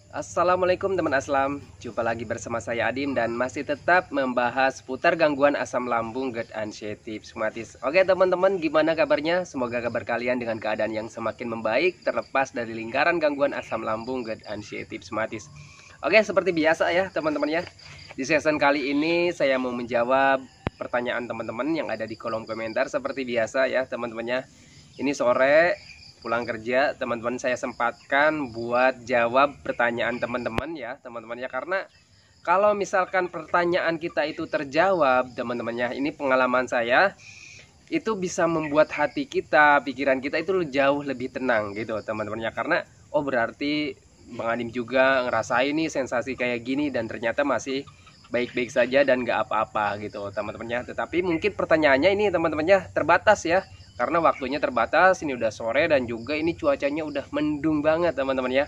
Assalamualaikum teman Aslam. Jumpa lagi bersama saya Adim dan masih tetap membahas seputar gangguan asam lambung GERD anxiety somatis. Oke teman-teman, gimana kabarnya? Semoga kabar kalian dengan keadaan yang semakin membaik terlepas dari lingkaran gangguan asam lambung GERD anxiety somatis. Oke, seperti biasa ya teman-teman ya. Di season kali ini saya mau menjawab pertanyaan teman-teman yang ada di kolom komentar seperti biasa ya teman-temannya. Ini sore pulang kerja, teman-teman saya sempatkan buat jawab pertanyaan teman-teman ya teman-teman ya, karena kalau misalkan pertanyaan kita itu terjawab teman-temannya, ini pengalaman saya, itu bisa membuat hati kita, pikiran kita itu jauh lebih tenang gitu teman-temannya, karena oh berarti Bang Adim juga ngerasain nih sensasi kayak gini dan ternyata masih baik-baik saja dan gak apa-apa gitu teman-temannya. Tetapi mungkin pertanyaannya ini teman-temannya terbatas ya, karena waktunya terbatas, ini udah sore dan juga ini cuacanya udah mendung banget teman-teman ya.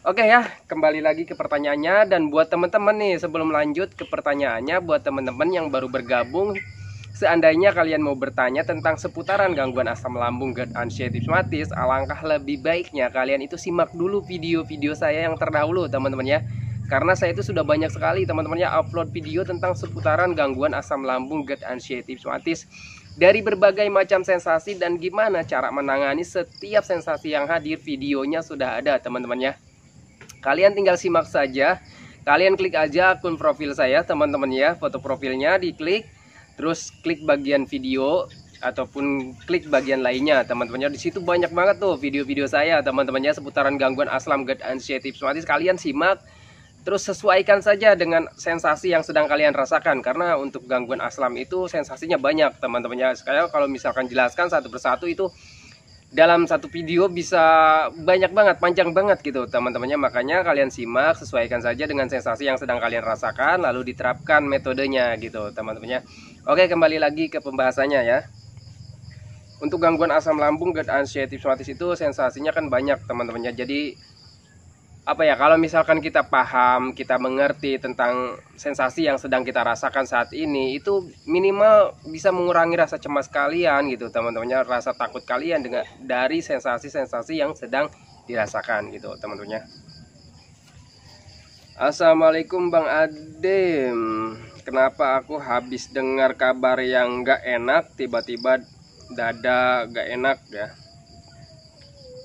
Oke ya, kembali lagi ke pertanyaannya. Dan buat teman-teman nih, sebelum lanjut ke pertanyaannya, buat teman-teman yang baru bergabung, seandainya kalian mau bertanya tentang seputaran gangguan asam lambung GERD anxiety somatis, alangkah lebih baiknya kalian itu simak dulu video-video saya yang terdahulu teman-teman ya, karena saya itu sudah banyak sekali teman-teman ya upload video tentang seputaran gangguan asam lambung GERD anxiety somatis, dari berbagai macam sensasi dan gimana cara menangani setiap sensasi yang hadir. Videonya sudah ada teman-teman ya. Kalian tinggal simak saja. Kalian klik aja akun profil saya teman-teman ya, foto profilnya diklik, terus klik bagian video ataupun klik bagian lainnya teman-teman ya. Di situ banyak banget tuh video-video saya teman-teman ya seputaran gangguan asam GERD anxiety somatis. Kalian simak, terus sesuaikan saja dengan sensasi yang sedang kalian rasakan, karena untuk gangguan asam itu sensasinya banyak teman-temannya. Sekarang kalau misalkan jelaskan satu persatu itu dalam satu video bisa banyak banget, panjang banget gitu teman-temannya. Makanya kalian simak, sesuaikan saja dengan sensasi yang sedang kalian rasakan, lalu diterapkan metodenya gitu teman-temannya. Oke, kembali lagi ke pembahasannya ya. Untuk gangguan asam lambung GERD anxiety somatis itu sensasinya kan banyak teman-temannya. Jadi apa ya, kalau misalkan kita paham, kita mengerti tentang sensasi yang sedang kita rasakan saat ini, itu minimal bisa mengurangi rasa cemas kalian gitu teman-temannya, rasa takut kalian dengan dari sensasi-sensasi yang sedang dirasakan gitu teman-temannya. Assalamualaikum Bang Adem, kenapa aku habis dengar kabar yang gak enak, tiba-tiba dada gak enak ya,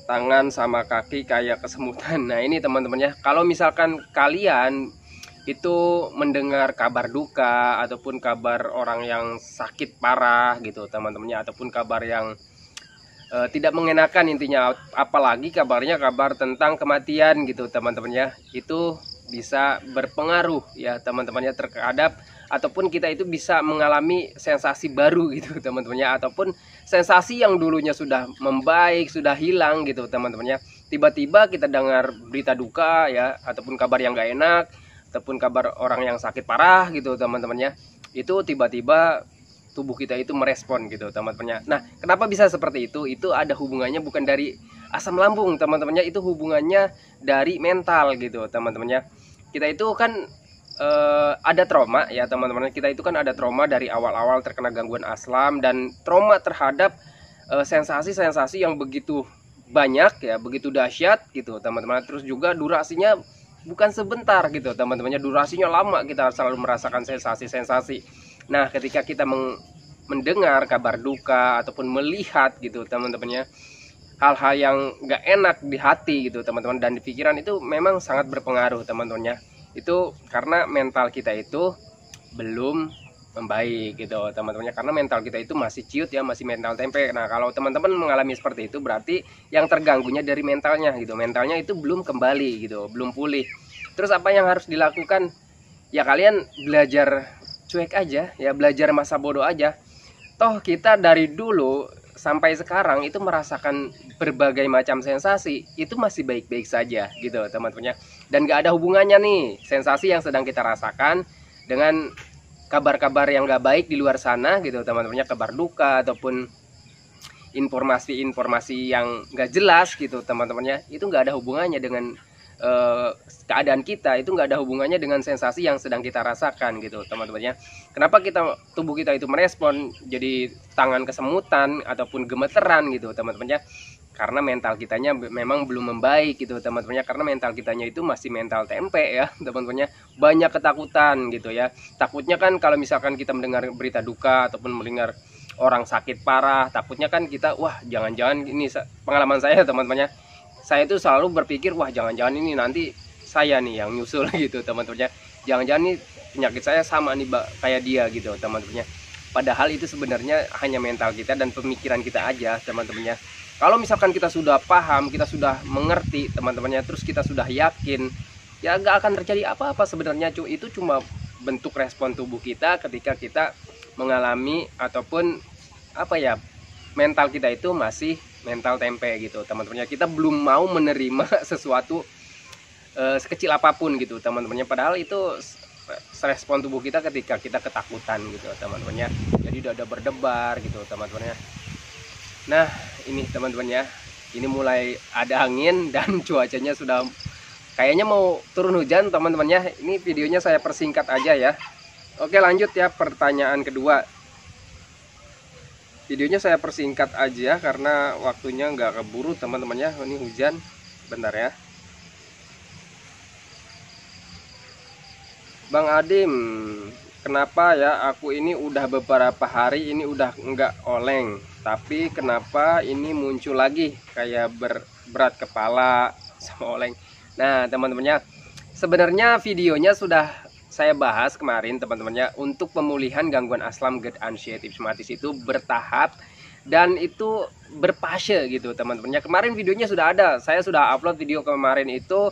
tangan sama kaki kayak kesemutan. Nah ini teman-teman ya, kalau misalkan kalian itu mendengar kabar duka ataupun kabar orang yang sakit parah gitu teman-temannya, ataupun kabar yang tidak mengenakan intinya, apalagi kabarnya kabar tentang kematian gitu teman-teman ya, itu bisa berpengaruh ya teman-temannya terhadap, ataupun kita itu bisa mengalami sensasi baru gitu teman-temannya, ataupun sensasi yang dulunya sudah membaik, sudah hilang gitu teman-temannya, tiba-tiba kita dengar berita duka ya, ataupun kabar yang gak enak, ataupun kabar orang yang sakit parah gitu teman-temannya, itu tiba-tiba tubuh kita itu merespon gitu teman-temannya. Nah kenapa bisa seperti itu? Itu ada hubungannya bukan dari asam lambung teman-temannya, itu hubungannya dari mental gitu teman-temannya. Kita itu kan ada trauma ya teman-teman, kita itu kan ada trauma dari awal-awal terkena gangguan asam, dan trauma terhadap sensasi-sensasi yang begitu banyak ya, begitu dahsyat gitu teman-teman. Terus juga durasinya bukan sebentar gitu teman-temannya, durasinya lama, kita selalu merasakan sensasi-sensasi. Nah ketika kita mendengar kabar duka ataupun melihat gitu teman-temannya hal-hal yang gak enak di hati gitu teman-teman dan di pikiran, itu memang sangat berpengaruh teman-temannya. Itu karena mental kita itu belum membaik gitu teman-temannya, karena mental kita itu masih ciut ya, masih mental tempe. Nah kalau teman-teman mengalami seperti itu, berarti yang terganggunya dari mentalnya gitu, mentalnya itu belum kembali gitu, belum pulih. Terus apa yang harus dilakukan? Ya kalian belajar cuek aja ya, belajar masa bodoh aja. Toh kita dari dulu sampai sekarang itu merasakan berbagai macam sensasi, itu masih baik-baik saja gitu teman-temannya. Dan gak ada hubungannya nih sensasi yang sedang kita rasakan dengan kabar-kabar yang gak baik di luar sana gitu teman-temannya, kabar duka ataupun informasi-informasi yang gak jelas gitu teman-temannya, itu gak ada hubungannya dengan keadaan kita, itu nggak ada hubungannya dengan sensasi yang sedang kita rasakan gitu teman-teman ya. Kenapa tubuh kita itu merespon jadi tangan kesemutan ataupun gemeteran gitu teman-teman ya? karena mental kitanya memang belum membaik gitu teman-temannya, karena mental kitanya itu masih mental tempe ya teman-temannya, banyak ketakutan gitu ya. Takutnya kan kalau misalkan kita mendengar berita duka ataupun mendengar orang sakit parah, takutnya kan kita wah jangan-jangan ini pengalaman saya teman-temannya, saya itu selalu berpikir wah jangan-jangan ini nanti saya nih yang nyusul gitu teman-temannya, jangan-jangan nih penyakit saya sama nih kayak dia gitu teman-temannya. Padahal itu sebenarnya hanya mental kita dan pemikiran kita aja teman-temannya. Kalau misalkan kita sudah paham, kita sudah mengerti teman-temannya, terus kita sudah yakin, ya nggak akan terjadi apa-apa sebenarnya. Itu cuma bentuk respon tubuh kita ketika kita mengalami ataupun apa ya, mental kita itu masih mental tempe gitu teman-temannya. Kita belum mau menerima sesuatu sekecil apapun gitu teman-temannya. Padahal itu respon tubuh kita ketika kita ketakutan gitu teman-temannya. Jadi dada berdebar gitu teman-temannya. Nah ini teman-teman ya, ini mulai ada angin dan cuacanya sudah kayaknya mau turun hujan teman-teman ya. Ini videonya saya persingkat aja ya. Oke lanjut ya, pertanyaan kedua. Videonya saya persingkat aja karena waktunya nggak keburu teman-teman ya. Ini hujan, bentar ya. Bang Adim, kenapa ya aku ini udah beberapa hari ini udah nggak oleng, tapi kenapa ini muncul lagi kayak berat kepala sama oleng. Nah teman-temannya, sebenarnya videonya sudah saya bahas kemarin teman-temannya. Untuk pemulihan gangguan asam GERD anxiety psoriasis itu bertahap dan itu berfase gitu teman-temannya. Kemarin videonya sudah ada, saya sudah upload video kemarin itu,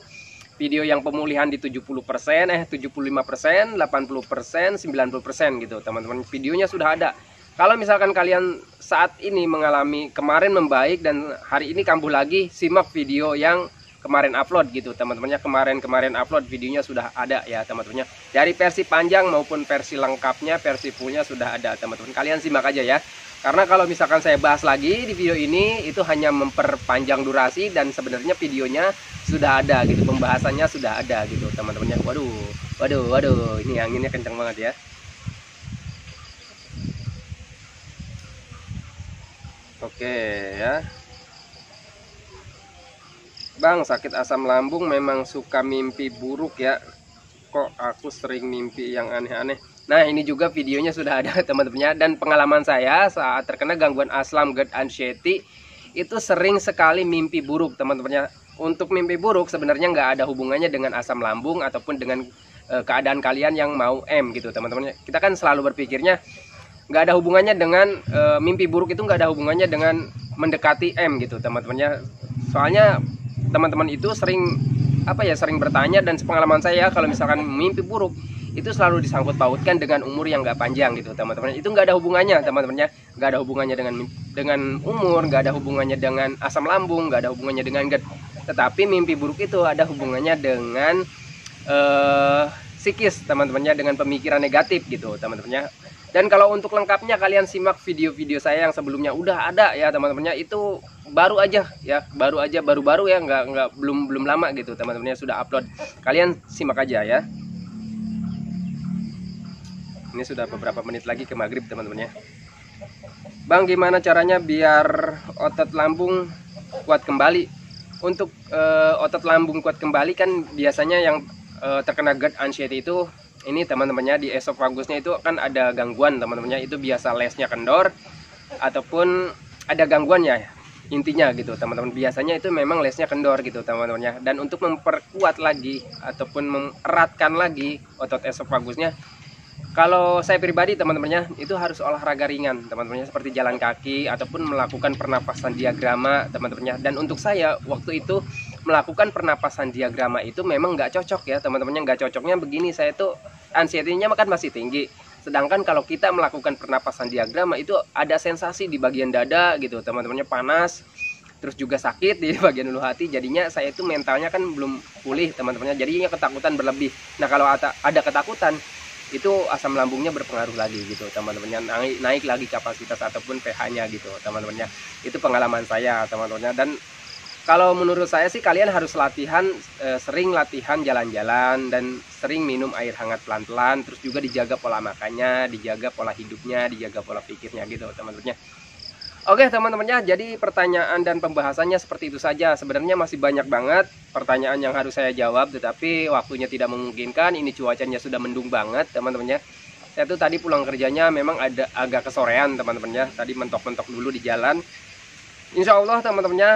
video yang pemulihan di 70%, 75%, 80%, 90% gitu teman-teman. Videonya sudah ada. Kalau misalkan kalian saat ini mengalami kemarin membaik dan hari ini kambuh lagi, simak video yang kemarin upload gitu teman-temannya. Kemarin upload videonya sudah ada ya teman-temannya. Dari versi panjang maupun versi lengkapnya, versi fullnya sudah ada teman-teman. Kalian simak aja ya. Karena kalau misalkan saya bahas lagi di video ini, itu hanya memperpanjang durasi dan sebenarnya videonya sudah ada gitu, pembahasannya sudah ada gitu teman-temannya. Waduh, ini anginnya kencang banget ya. Oke ya. Bang, sakit asam lambung memang suka mimpi buruk ya. Kok aku sering mimpi yang aneh-aneh. Nah ini juga videonya sudah ada teman-temannya. Dan pengalaman saya saat terkena gangguan asam GERD anxiety itu sering sekali mimpi buruk teman-temannya. Untuk mimpi buruk sebenarnya nggak ada hubungannya dengan asam lambung ataupun dengan keadaan kalian yang mau gitu teman-temannya. Kita kan selalu berpikirnya nggak ada hubungannya dengan mimpi buruk, itu nggak ada hubungannya dengan mendekati gitu teman-temannya. Soalnya teman-teman itu sering bertanya, dan sepengalaman saya kalau misalkan mimpi buruk itu selalu disangkut pautkan dengan umur yang nggak panjang gitu teman-teman. Itu nggak ada hubungannya teman-temannya, nggak ada hubungannya dengan umur, nggak ada hubungannya dengan asam lambung, nggak ada hubungannya dengan GERD. Tetapi mimpi buruk itu ada hubungannya dengan psikis teman-temannya, dengan pemikiran negatif gitu teman-temannya. Dan kalau untuk lengkapnya kalian simak video-video saya yang sebelumnya udah ada ya teman-temannya. Itu baru ya, belum lama gitu teman-temannya sudah upload. Kalian simak aja ya. Ini sudah beberapa menit lagi ke maghrib teman-temannya. Bang, gimana caranya biar otot lambung kuat kembali? Untuk otot lambung kuat kembali kan biasanya yang terkena GERD anxiety itu, ini teman-temannya di esofagusnya itu kan ada gangguan teman-temannya. Itu biasa lesnya kendor ataupun ada gangguannya intinya gitu teman-teman. Biasanya itu memang lesnya kendor gitu teman-temannya. Dan untuk memperkuat lagi ataupun mengeratkan lagi otot esofagusnya, kalau saya pribadi teman-temannya itu harus olahraga ringan teman-temannya, seperti jalan kaki ataupun melakukan pernapasan diagrama teman-temannya. Dan untuk saya waktu itu melakukan pernapasan diagrama itu memang nggak cocok ya teman-temannya. Nggak cocoknya begini, saya tuh anxiety-nya kan masih tinggi. Sedangkan kalau kita melakukan pernapasan diagrama itu ada sensasi di bagian dada gitu teman-temannya, panas, terus juga sakit di bagian ulu hati. Jadinya saya itu mentalnya kan belum pulih teman-temannya, jadinya ketakutan berlebih. Nah kalau ada ketakutan itu asam lambungnya berpengaruh lagi gitu teman-temannya, naik lagi kapasitas ataupun pH-nya gitu teman-temannya. Itu pengalaman saya teman-temannya. Dan kalau menurut saya sih kalian harus sering latihan jalan-jalan dan sering minum air hangat pelan-pelan. Terus juga dijaga pola makannya, dijaga pola hidupnya, dijaga pola pikirnya gitu teman-temannya. Oke teman-temannya, jadi pertanyaan dan pembahasannya seperti itu saja. Sebenarnya masih banyak banget pertanyaan yang harus saya jawab, tetapi waktunya tidak memungkinkan. Ini cuacanya sudah mendung banget teman-temannya. Saya tuh tadi pulang kerjanya memang ada agak kesorean teman-temannya. Tadi mentok-mentok dulu di jalan. Insya Allah teman-temannya,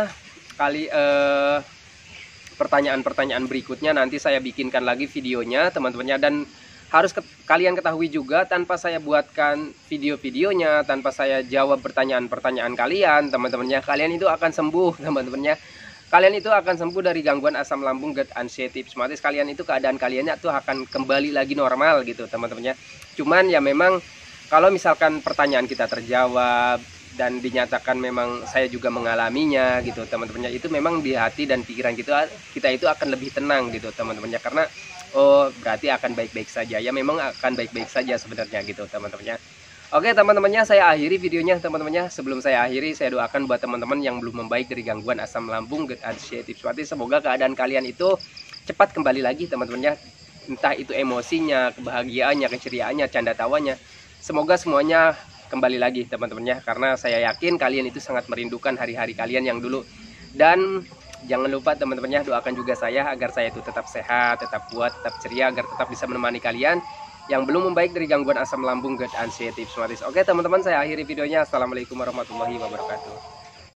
pertanyaan-pertanyaan berikutnya nanti saya bikinkan lagi videonya teman-temannya. Dan harus kalian ketahui juga, tanpa saya buatkan video-videonya, tanpa saya jawab pertanyaan-pertanyaan kalian teman-temannya, kalian itu akan sembuh teman-temannya. Kalian itu akan sembuh dari gangguan asam lambung GERD anxiety. Otomatis kalian itu keadaan kaliannya tuh akan kembali lagi normal gitu teman-temannya. Cuman ya memang kalau misalkan pertanyaan kita terjawab dan dinyatakan memang saya juga mengalaminya gitu teman-temannya, itu memang di hati dan pikiran kita itu akan lebih tenang gitu teman-temannya, karena oh berarti akan baik-baik saja. Ya memang akan baik-baik saja sebenarnya gitu teman-temannya. Oke teman-temannya, saya akhiri videonya teman-temannya. Sebelum saya akhiri, saya doakan buat teman-teman yang belum membaik dari gangguan asam lambung GERD anxiety. Semoga keadaan kalian itu cepat kembali lagi teman-temannya. Entah itu emosinya, kebahagiaannya, keceriaannya, canda tawanya, semoga semuanya kembali lagi teman-temannya, karena saya yakin kalian itu sangat merindukan hari-hari kalian yang dulu. Dan jangan lupa teman-temannya, doakan juga saya agar saya itu tetap sehat, tetap kuat, tetap ceria, agar tetap bisa menemani kalian yang belum membaik dari gangguan asam lambung GERD anxiety. Oke teman-teman, saya akhiri videonya. Assalamualaikum warahmatullahi wabarakatuh.